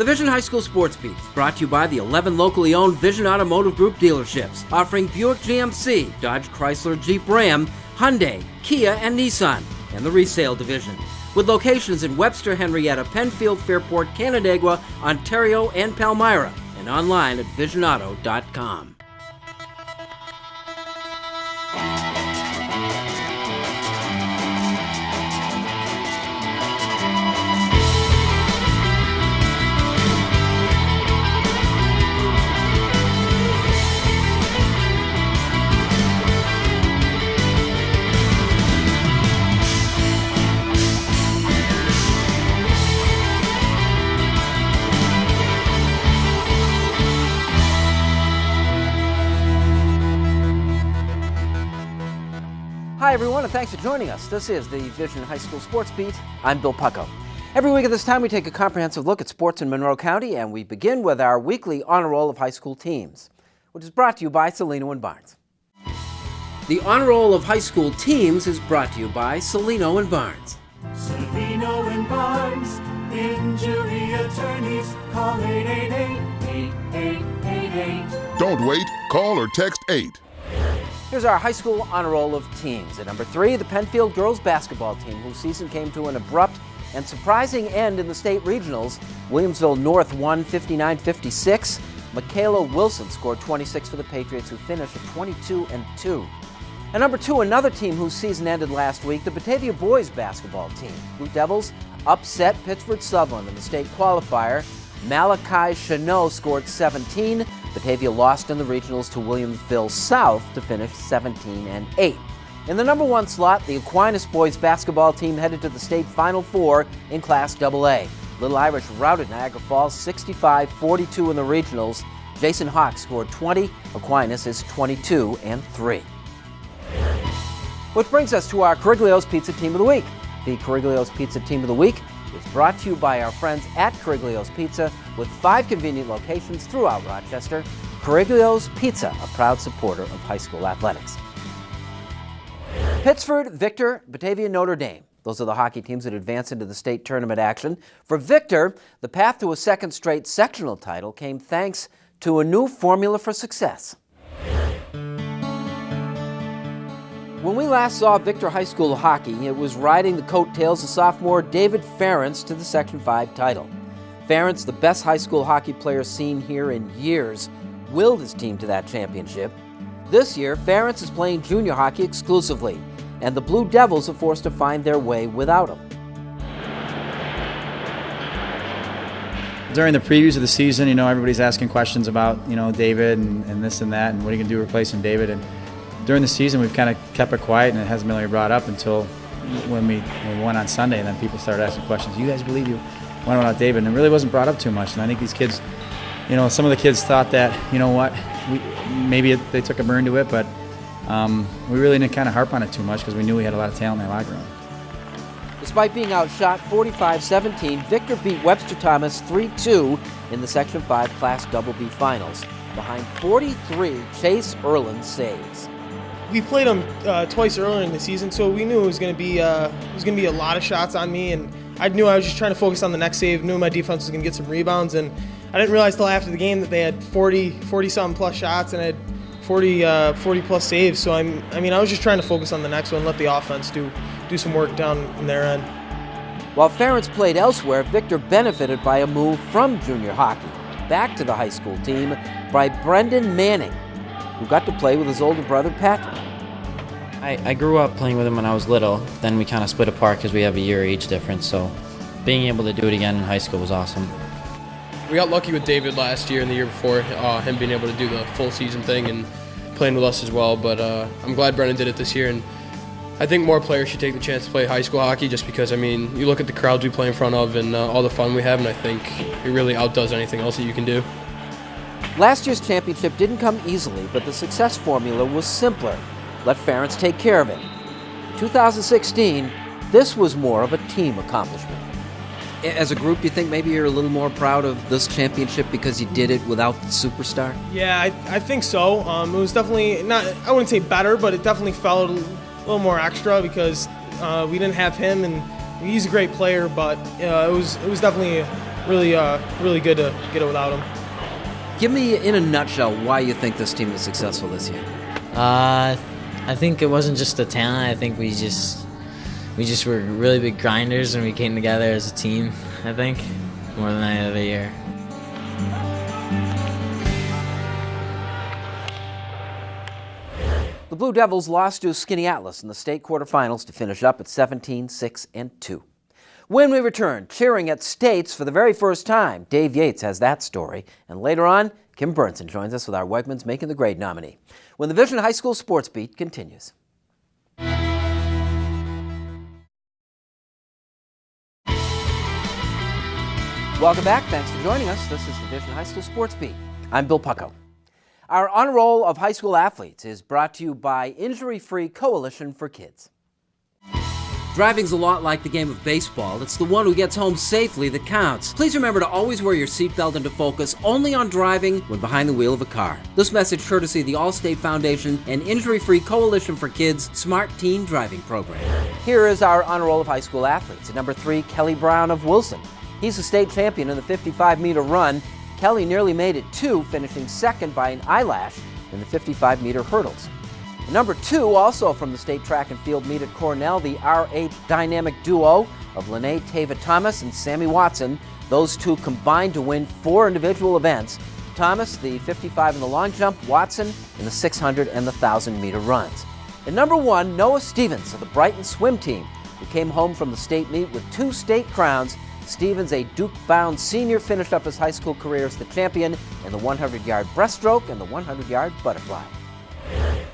The Vision High School Sports Beat is brought to you by the 11 locally owned Vision Automotive Group dealerships, offering Buick GMC, Dodge Chrysler Jeep Ram, Hyundai, Kia, and Nissan, and the resale division, with locations in Webster, Henrietta, Penfield, Fairport, Canandaigua, Ontario, and Palmyra, and online at visionauto.com. Hi everyone, and thanks for joining us. This is the Vision High School Sports Beat. I'm Bill Pucko. Every week at this time we take a comprehensive look at sports in Monroe County, and we begin with our weekly honor roll of high school teams, which is brought to you by Cellino and Barnes. The honor roll of high school teams is brought to you by Cellino and Barnes. Cellino and Barnes, injury attorneys, call 888-8888. Don't wait, call or text 8. Here's our high school honor roll of teams. At number 3, the Penfield girls basketball team, whose season came to an abrupt and surprising end in the state regionals. Williamsville North won 59-56. Michaela Wilson scored 26 for the Patriots, who finished at 22-2. At number 2, another team whose season ended last week, the Batavia boys basketball team. Blue Devils upset Pittsford Sutherland in the state qualifier. Malachi Chanot scored 17. Batavia lost in the regionals to Williamsville South to finish 17-8. In the number 1 slot, the Aquinas boys basketball team headed to the state Final Four in Class AA. Little Irish routed Niagara Falls 65-42 in the regionals. Jason Hawk scored 20. Aquinas is 22-3. Which brings us to our Coriglios Pizza Team of the Week. The Coriglios Pizza Team of the Week is brought to you by our friends at Coriglios Pizza, with 5 convenient locations throughout Rochester. Coriglios Pizza, a proud supporter of high school athletics. Pittsford, Victor, Batavia, Notre Dame. Those are the hockey teams that advance into the state tournament action. For Victor, the path to a second straight sectional title came thanks to a new formula for success. When we last saw Victor High School hockey, it was riding the coattails of sophomore David Ferentz to the Section 5 title. Ferentz, the best high school hockey player seen here in years, willed his team to that championship. This year, Ferentz is playing junior hockey exclusively, and the Blue Devils are forced to find their way without him. During the previews of the season, everybody's asking questions about, David and this and that, and what are you going to do replacing David? And during the season, we've kind of kept it quiet, and it hasn't been really brought up until when we won on Sunday, and then people started asking questions. You guys believe you went without David? And it really wasn't brought up too much. And I think these kids, some of the kids thought that, maybe they took a burn to it, but we really didn't kind of harp on it too much because we knew we had a lot of talent in the locker room. Despite being outshot 45-17, Victor beat Webster Thomas 3-2 in the Section 5 Class BB Finals, behind 43 Chase Erlin saves. We played them twice earlier in the season, so we knew it was going to be a lot of shots on me, and I knew I was just trying to focus on the next save. Knew my defense was going to get some rebounds, and I didn't realize till after the game that they had 40-something plus shots and I had 40 plus saves. So I was just trying to focus on the next one, let the offense do some work down in their end. While Ferentz played elsewhere, Victor benefited by a move from junior hockey back to the high school team by Brendan Manning, who got to play with his older brother Patrick. I grew up playing with him when I was little. Then we kind of split apart because we have a year age difference. So being able to do it again in high school was awesome. We got lucky with David last year and the year before, him being able to do the full season thing and playing with us as well. But I'm glad Brennan did it this year. And I think more players should take the chance to play high school hockey just because, you look at the crowds we play in front of and all the fun we have, and I think it really outdoes anything else that you can do. Last year's championship didn't come easily, but the success formula was simpler. Let Ferentz take care of it. In 2016, this was more of a team accomplishment. As a group, do you think maybe you're a little more proud of this championship because you did it without the superstar? Yeah, I think so. It was definitely not, I wouldn't say better, but it definitely felt a little more extra because we didn't have him, and he's a great player, but it was definitely really good to get it without him. Give me, in a nutshell, why you think this team is successful this year. I think it wasn't just the talent. I think we just were really big grinders and we came together as a team, I think, more than any other year. The Blue Devils lost to Skinny Atlas in the state quarterfinals to finish up at 17-6-2. When we return, cheering at states for the very first time, Dave Yates has that story. And later on, Kim Burnson joins us with our Wegmans Making the Grade nominee. When the Vision High School Sports Beat continues. Welcome back. Thanks for joining us. This is the Vision High School Sports Beat. I'm Bill Pucko. Our honor roll of high school athletes is brought to you by Injury Free Coalition for Kids. Driving's a lot like the game of baseball. It's the one who gets home safely that counts. Please remember to always wear your seatbelt and to focus only on driving when behind the wheel of a car. This message courtesy of the Allstate Foundation and Injury Free Coalition for Kids Smart Teen Driving Program. Here is our honor roll of high school athletes. At number 3, Kelly Brown of Wilson. He's a state champion in the 55-meter run. Kelly nearly made it too, finishing second by an eyelash in the 55-meter hurdles. Number 2, also from the state track and field meet at Cornell, the RH dynamic duo of Lene Tava-Thomas and Sammy Watson. Those two combined to win 4 individual events. Thomas, the 55 in the long jump, Watson in the 600 and the 1,000-meter runs. And number 1, Noah Stevens of the Brighton swim team, who came home from the state meet with 2 state crowns. Stevens, a Duke-bound senior, finished up his high school career as the champion in the 100-yard breaststroke and the 100-yard butterfly.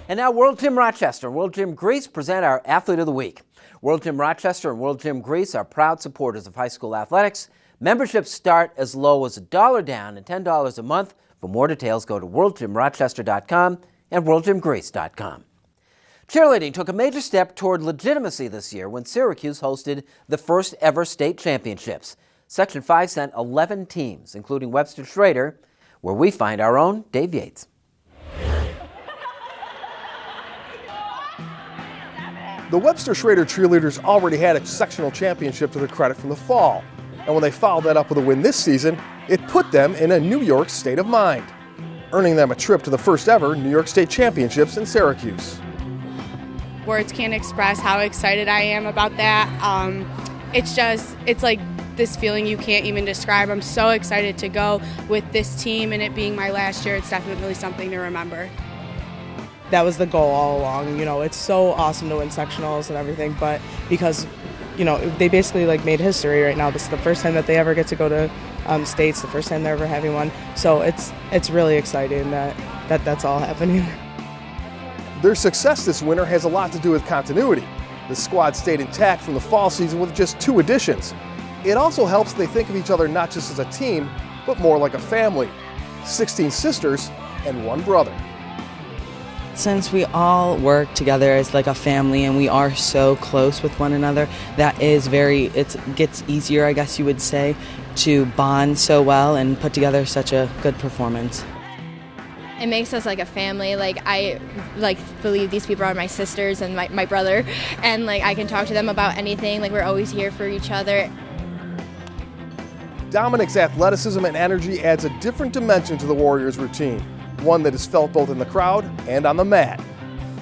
And now World Gym Rochester and World Gym Greece present our Athlete of the Week. World Gym Rochester and World Gym Greece are proud supporters of high school athletics. Memberships start as low as $1 down and $10 a month. For more details, go to worldgymrochester.com and worldgymgreece.com. Cheerleading took a major step toward legitimacy this year when Syracuse hosted the first ever state championships. Section 5 sent 11 teams, including Webster Schrader, where we find our own Dave Yates. The Webster Schrader cheerleaders already had a sectional championship to their credit from the fall, and when they followed that up with a win this season, it put them in a New York state of mind, earning them a trip to the first ever New York State Championships in Syracuse. Words can't express how excited I am about that. It's like this feeling you can't even describe. I'm so excited to go with this team, and it being my last year, it's definitely something to remember. That was the goal all along. You know, it's so awesome to win sectionals and everything, but because, you know, they basically like made history right now. This is the first time that they ever get to go to states, the first time they're ever having one. So it's really exciting that's all happening. Their success this winter has a lot to do with continuity. The squad stayed intact from the fall season with just 2 additions. It also helps they think of each other not just as a team, but more like a family. 16 sisters and 1 brother. Since we all work together as like a family and we are so close with one another, that is it gets easier, I guess you would say, to bond so well and put together such a good performance. It makes us like a family. Like I believe these people are my sisters and my brother, and like I can talk to them about anything. Like we're always here for each other. Dominic's athleticism and energy adds a different dimension to the Warriors' routine, one that is felt both in the crowd and on the mat.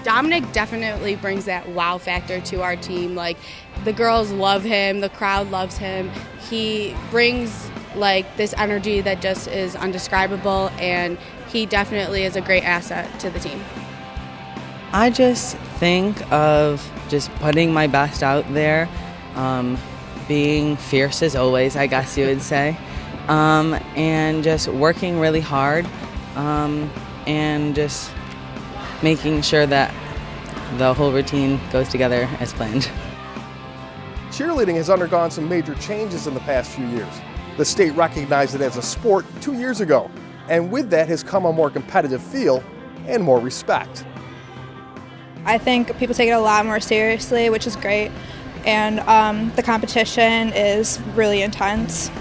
Dominic definitely brings that wow factor to our team. Like the girls love him, the crowd loves him. He brings like this energy that just is undescribable, and he definitely is a great asset to the team. I just think of just putting my best out there, being fierce as always, I guess you would say, and just working really hard, and just making sure that the whole routine goes together as planned. Cheerleading has undergone some major changes in the past few years. The state recognized it as a sport 2 years ago, and with that has come a more competitive feel and more respect. I think people take it a lot more seriously, which is great, and the competition is really intense.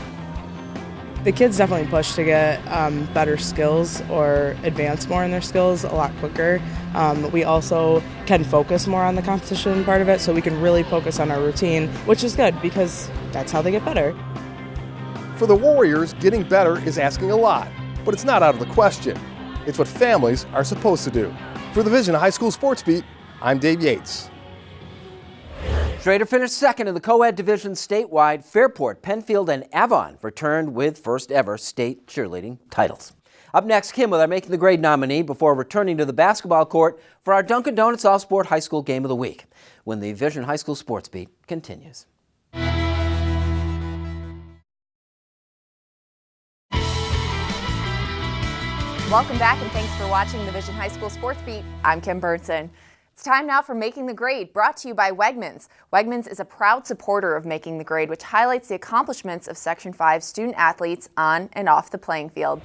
The kids definitely push to get better skills or advance more in their skills a lot quicker. We also can focus more on the competition part of it, so we can really focus on our routine, which is good because that's how they get better. For the Warriors, getting better is asking a lot, but it's not out of the question. It's what families are supposed to do. For the Vision High School Sports Beat, I'm Dave Yates. Schrader finished second in the co-ed division statewide. Fairport, Penfield, and Avon returned with first ever state cheerleading titles. Up next, Kim with our Making the Grade nominee before returning to the basketball court for our Dunkin' Donuts All-Sport High School Game of the Week when the Vision High School Sports Beat continues. Welcome back and thanks for watching the Vision High School Sports Beat. I'm Kim Burnson. It's time now for Making the Grade, brought to you by Wegmans. Wegmans is a proud supporter of Making the Grade, which highlights the accomplishments of Section 5 student athletes on and off the playing field.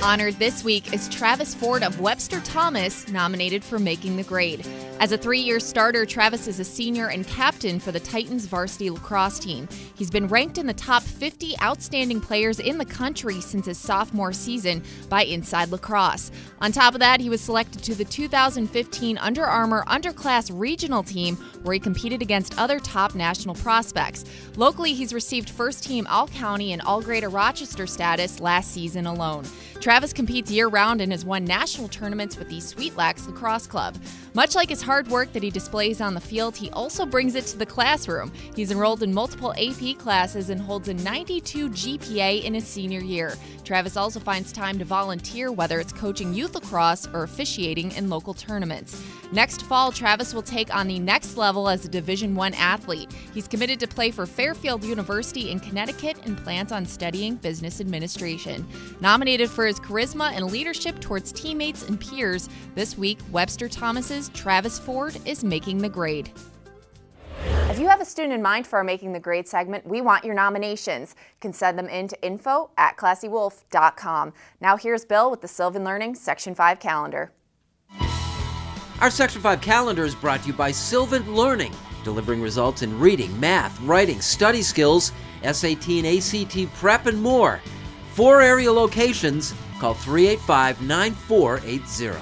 Honored this week is Travis Ford of Webster Thomas, nominated for Making the Grade. As a 3-year starter, Travis is a senior and captain for the Titans varsity lacrosse team. He's been ranked in the top 50 outstanding players in the country since his sophomore season by Inside Lacrosse. On top of that, he was selected to the 2015 Under Armour Underclass Regional Team, where he competed against other top national prospects. Locally, he's received first-team All-County and All-Greater Rochester status last season alone. Travis competes year-round and has won national tournaments with the Sweet Lax Lacrosse Club. Much like his hard work that he displays on the field, he also brings it to the classroom. He's enrolled in multiple AP classes and holds a 92 GPA in his senior year. Travis also finds time to volunteer, whether it's coaching youth lacrosse or officiating in local tournaments. Next fall, Travis will take on the next level as a Division I athlete. He's committed to play for Fairfield University in Connecticut and plans on studying business administration. Nominated for his charisma and leadership towards teammates and peers, this week, Webster Thomas's Travis Ford is Making the Grade. If you have a student in mind for our Making the Grade segment, we want your nominations. You can send them in to info@classywolf.com. Now here's Bill with the Sylvan Learning Section 5 calendar. Our Section 5 calendar is brought to you by Sylvan Learning, delivering results in reading, math, writing, study skills, SAT and ACT prep, and more. 4 area locations. Call 385-9480.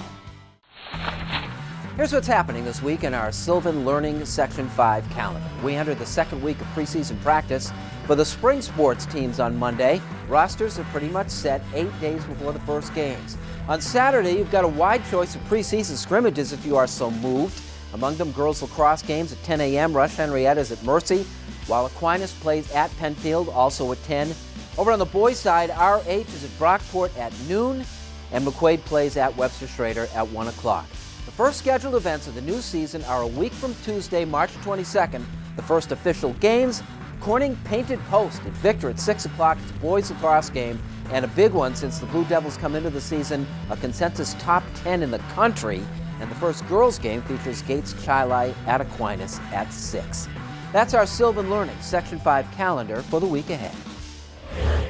Here's what's happening this week in our Sylvan Learning Section 5 calendar. We entered the second week of preseason practice for the spring sports teams on Monday. Rosters are pretty much set 8 days before the first games. On Saturday, you've got a wide choice of preseason scrimmages if you are so moved. Among them, girls lacrosse games at 10 a.m. Rush Henrietta is at Mercy, while Aquinas plays at Penfield, also at 10. Over on the boys' side, RH is at Brockport at noon, and McQuaid plays at Webster Schrader at 1 o'clock. The first scheduled events of the new season are a week from Tuesday, March 22nd. The first official games, Corning Painted Post at Victor at 6 o'clock. It's a boys' lacrosse game, and a big one since the Blue Devils come into the season, a consensus top 10 in the country. And the first girls' game features Gates Chili at Aquinas at 6. That's our Sylvan Learning Section 5 calendar for the week ahead.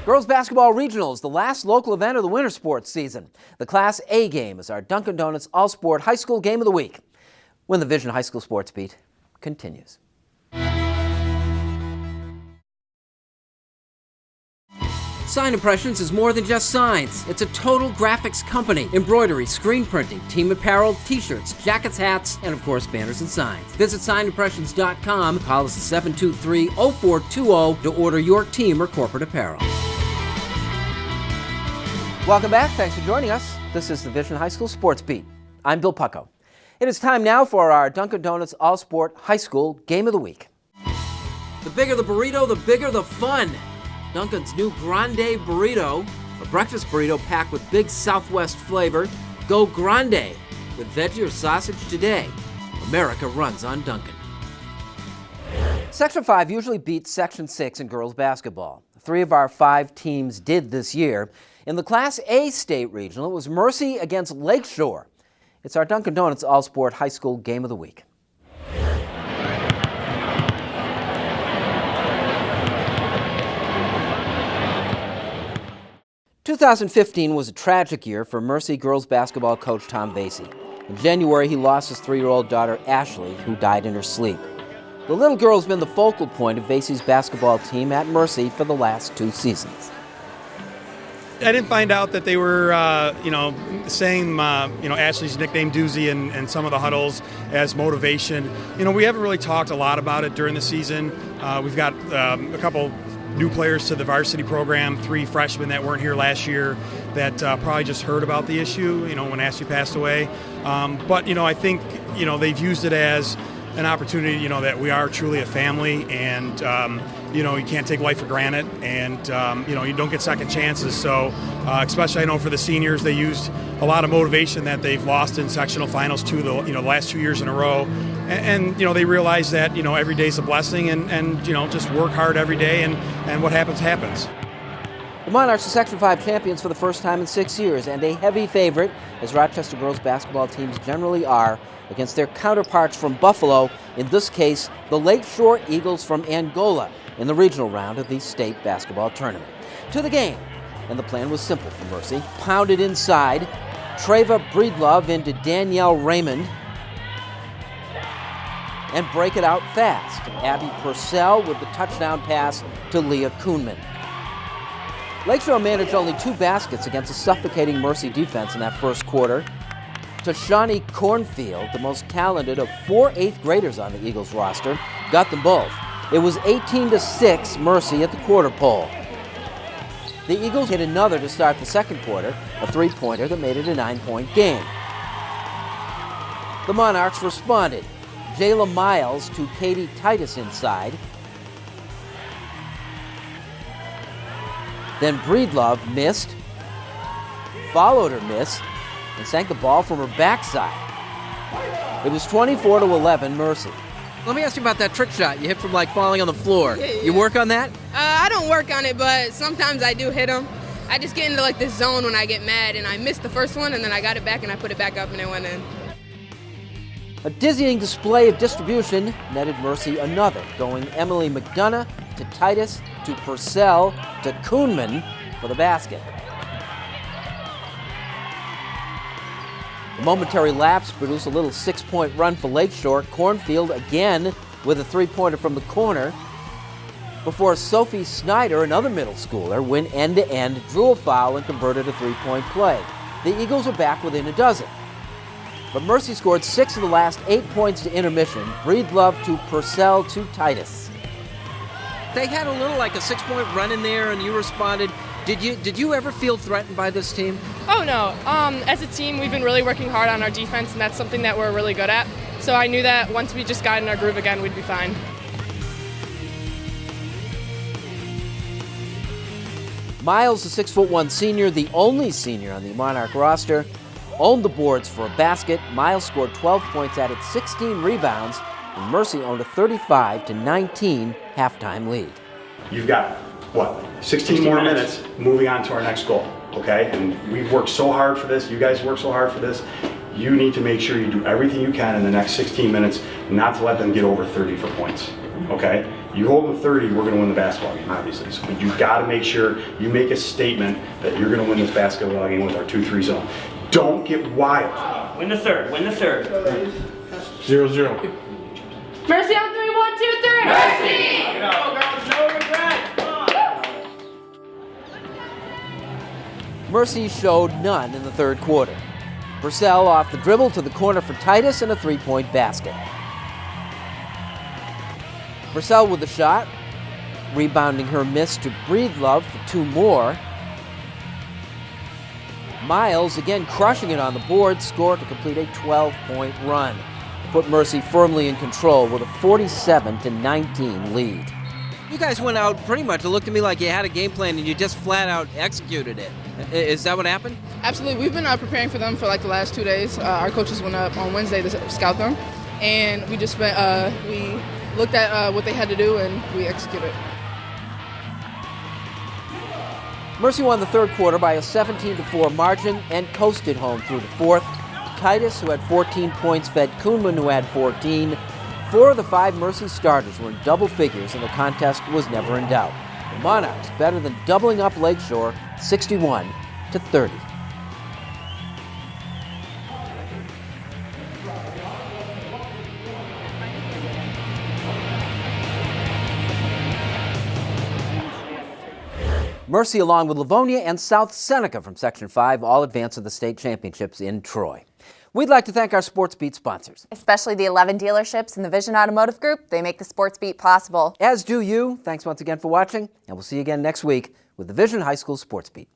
Girls Basketball Regionals, the last local event of the winter sports season. The Class A game is our Dunkin' Donuts All-Sport High School Game of the Week when the Vision High School Sports Beat continues. Sign Impressions is more than just signs. It's a total graphics company. Embroidery, screen printing, team apparel, t-shirts, jackets, hats, and of course banners and signs. Visit signimpressions.com. Call us at 723-0420 to order your team or corporate apparel. Welcome back. Thanks for joining us. This is the Vision High School Sports Beat. I'm Bill Pucko. It is time now for our Dunkin' Donuts All-Sport High School Game of the Week. The bigger the burrito, the bigger the fun. Dunkin's new Grande Burrito, a breakfast burrito packed with big Southwest flavor. Go Grande with veggie or sausage today. America runs on Dunkin'. Section 5 usually beats Section 6 in girls basketball. 3 of our 5 teams did this year. In the Class A state regional, it was Mercy against Lakeshore. It's our Dunkin' Donuts All-Sport High School Game of the Week. 2015 was a tragic year for Mercy girls basketball coach Tom Vasey. In January, he lost his 3-year-old daughter, Ashley, who died in her sleep. The little girl has been the focal point of Vasey's basketball team at Mercy for the last 2 seasons. I didn't find out that they were, saying, Ashley's nickname Doozy and some of the huddles as motivation. We haven't really talked a lot about it during the season. We've got a couple new players to the varsity program, 3 freshmen that weren't here last year that probably just heard about the issue, when Ashley passed away. But I think, they've used it as an opportunity, that we are truly a family, and you can't take life for granted, and you don't get second chances. So especially I know for the seniors, they used a lot of motivation that they've lost in sectional finals the last 2 years in a row, and they realize that every day's a blessing, and just work hard every day, and what happens happens. The Monarchs are Section 5 champions for the first time in 6 years, and a heavy favorite, as Rochester girls basketball teams generally are, against their counterparts from Buffalo, in this case, the Lakeshore Eagles from Angola, in the regional round of the state basketball tournament. To the game, and the plan was simple for Mercy. Pounded inside, Treva Breedlove into Danielle Raymond, and break it out fast. Abby Purcell with the touchdown pass to Leah Kuhnman. Lakeshore managed only 2 baskets against a suffocating Mercy defense in that first quarter. Tashani Cornfield, the most talented of 4 8th graders on the Eagles roster, got them both. It was 18-6 Mercy at the quarter pole. The Eagles hit another to start the second quarter, a 3-pointer that made it a 9-point game. The Monarchs responded. Jayla Miles to Katie Titus inside. Then Breedlove missed, followed her miss, and sank the ball from her backside. It was 24-11 Mercy. Let me ask you about that trick shot you hit from falling on the floor. Yeah. You work on that? I don't work on it, but sometimes I do hit them. I just get into this zone when I get mad, and I missed the first one, and then I got it back, and I put it back up, and it went in. A dizzying display of distribution netted Mercy another, going Emily McDonough to Titus to Purcell to Kuhnman for the basket. The momentary lapse produced a little 6-point run for Lakeshore. Cornfield again with a 3-pointer from the corner before Sophie Snyder, another middle schooler, went end-to-end, drew a foul, and converted a 3-point play. The Eagles are back within a dozen. But Mercy scored 6 of the last 8 points to intermission. Breedlove to Purcell to Titus. They had a little a 6-point run in there, and you responded. Did you ever feel threatened by this team? Oh, no. As a team, we've been really working hard on our defense, and that's something that we're really good at. So I knew that once we just got in our groove again, we'd be fine. Miles, the 6'1" senior, the only senior on the Monarch roster, owned the boards for a basket. Miles scored 12 points, added 16 rebounds, and Mercy owned a 35-19 halftime lead. You've got, 16 more minutes moving on to our next goal, okay? And we've worked so hard for this. You guys work so hard for this. You need to make sure you do everything you can in the next 16 minutes not to let them get over 30 for points, okay? You hold them 30, we're going to win the basketball game, obviously. So you've got to make sure you make a statement that you're going to win this basketball game with our 2-3 zone. Don't get wild. Win the third. 0-0. Mercy on 3, 1, 2, 3. Mercy! No regrets. Mercy showed none in the third quarter. Purcell off the dribble to the corner for Titus and a 3-point basket. Purcell with the shot, rebounding her miss to Breedlove for 2 more. Miles again crushing it on the board, scored to complete a 12-point run. Put Mercy firmly in control with a 47-19 lead. You guys went out pretty much. It looked to me like you had a game plan and you just flat out executed it. Is that what happened? Absolutely. We've been preparing for them for the last 2 days. Our coaches went up on Wednesday to scout them, and we just spent, we looked at what they had to do, and we executed. Mercy won the third quarter by a 17-4 margin and coasted home through the fourth. Titus, who had 14 points, fed Kuhnman, who had 14. 4 of the 5 Mercy starters were in double figures, and the contest was never in doubt. The Monarchs better than doubling up Lakeshore, 61-30. Mercy, along with Livonia and South Seneca from Section 5, all advance to the state championships in Troy. We'd like to thank our Sports Beat sponsors. Especially the 11 dealerships in the Vision Automotive Group. They make the Sports Beat possible. As do you. Thanks once again for watching, and we'll see you again next week with the Vision High School Sports Beat.